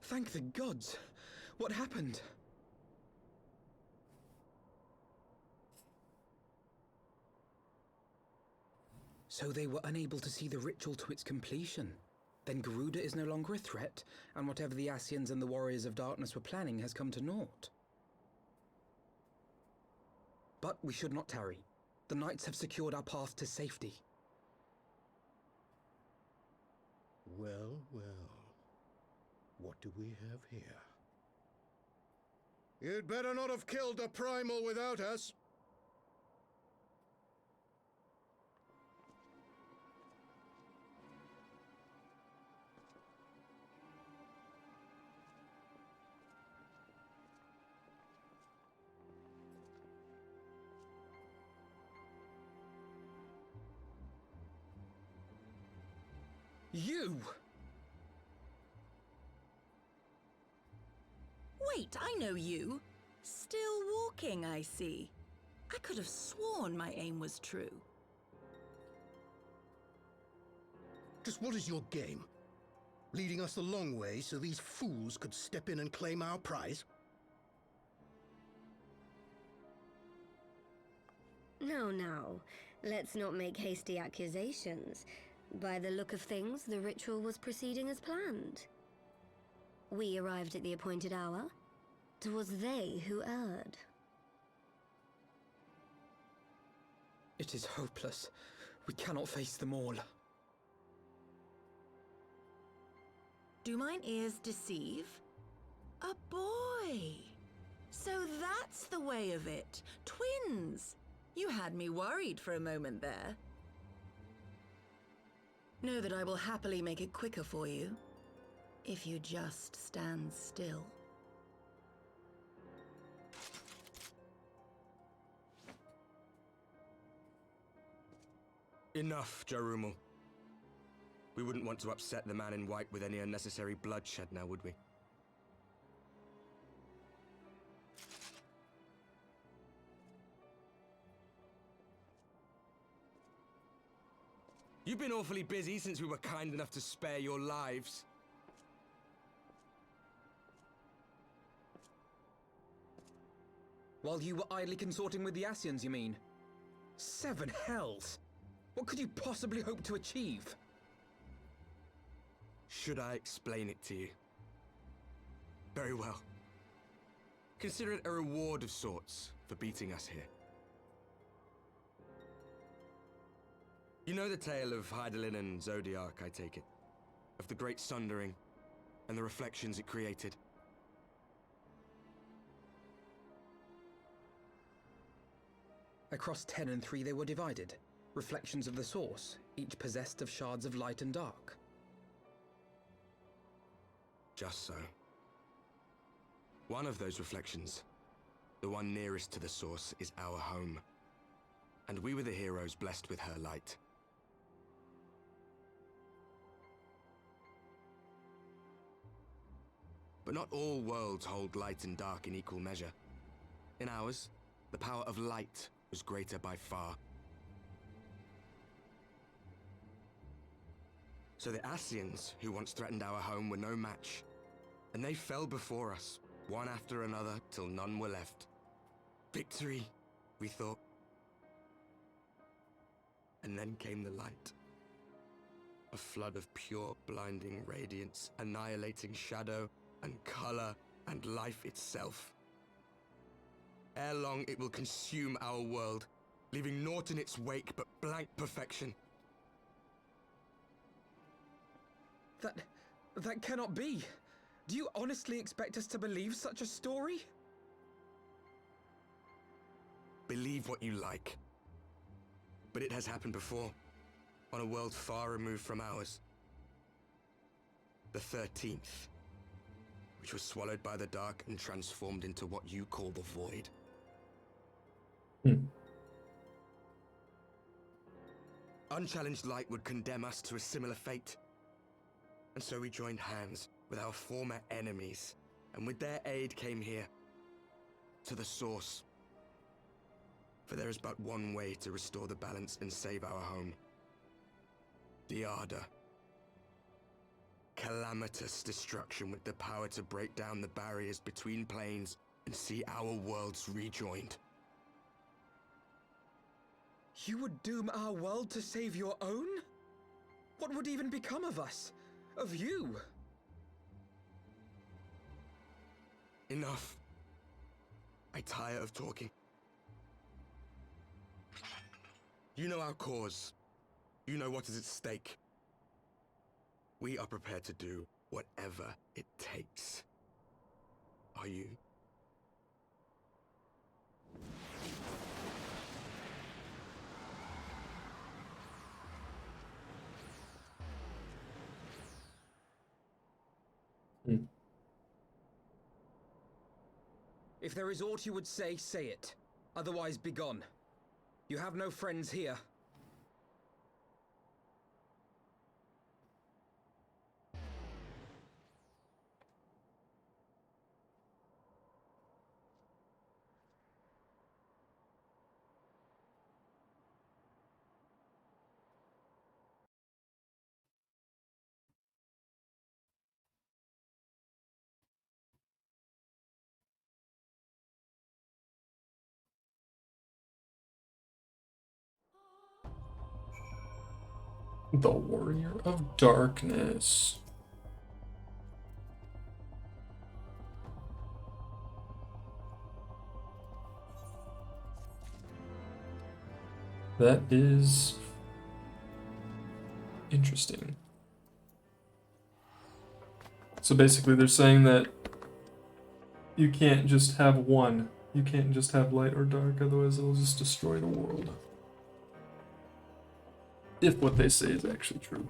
Thank the gods! What happened? So they were unable to see the ritual to its completion. Then Garuda is no longer a threat, and whatever the Ascians and the Warriors of Darkness were planning has come to naught. But we should not tarry. The knights have secured our path to safety. Well, well. What do we have here? You'd better not have killed the Primal without us. You! Wait, I know you. Still walking, I see. I could have sworn my aim was true. Just what is your game? Leading us the long way so these fools could step in and claim our prize? No. Let's not make hasty accusations. By the look of things, the ritual was proceeding as planned. We arrived at the appointed hour. 'Twas they who erred. It is hopeless. We cannot face them all. Do mine ears deceive? A boy! So that's the way of it. Twins! You had me worried for a moment there. Know that I will happily make it quicker for you, if you just stand still. Enough, Jarumal. We wouldn't want to upset the man in white with any unnecessary bloodshed now, would we? You've been awfully busy since we were kind enough to spare your lives. While you were idly consorting with the Ascians, you mean? 7 hells! What could you possibly hope to achieve? Should I explain it to you? Very well. Consider it a reward of sorts for beating us here. You know the tale of Hydaelyn and Zodiark, I take it? Of the Great Sundering and the reflections it created? Across 10 and 3 they were divided. Reflections of the source, each possessed of shards of light and dark. Just so. One of those reflections, the one nearest to the source, is our home. And we were the heroes blessed with her light. But not all worlds hold light and dark in equal measure. In ours, the power of light was greater by far. So the Ascians, who once threatened our home, were no match. And they fell before us, one after another, till none were left. Victory, we thought. And then came the light. A flood of pure, blinding radiance, annihilating shadow and color and life itself. Ere long, it will consume our world, leaving naught in its wake but blank perfection. That cannot be. Do you honestly expect us to believe such a story? Believe what you like. But it has happened before, on a world far removed from ours. The 13th, which was swallowed by the dark and transformed into what you call the Void. Unchallenged light would condemn us to a similar fate. And so we joined hands with our former enemies, and with their aid came here, to the source. For there is but one way to restore the balance and save our home. The Ardor. Calamitous destruction with the power to break down the barriers between planes and see our worlds rejoined. You would doom our world to save your own? What would even become of us? Of you? Enough. I tire of talking. You know our cause. You know what is at stake. We are prepared to do whatever it takes. Are you? If there is aught you would say, say it. Otherwise, begone. You have no friends here. The Warrior of Darkness. That is interesting. So basically they're saying that you can't just have one. You can't just have light or dark, otherwise it'll just destroy the world. If what they say is actually true.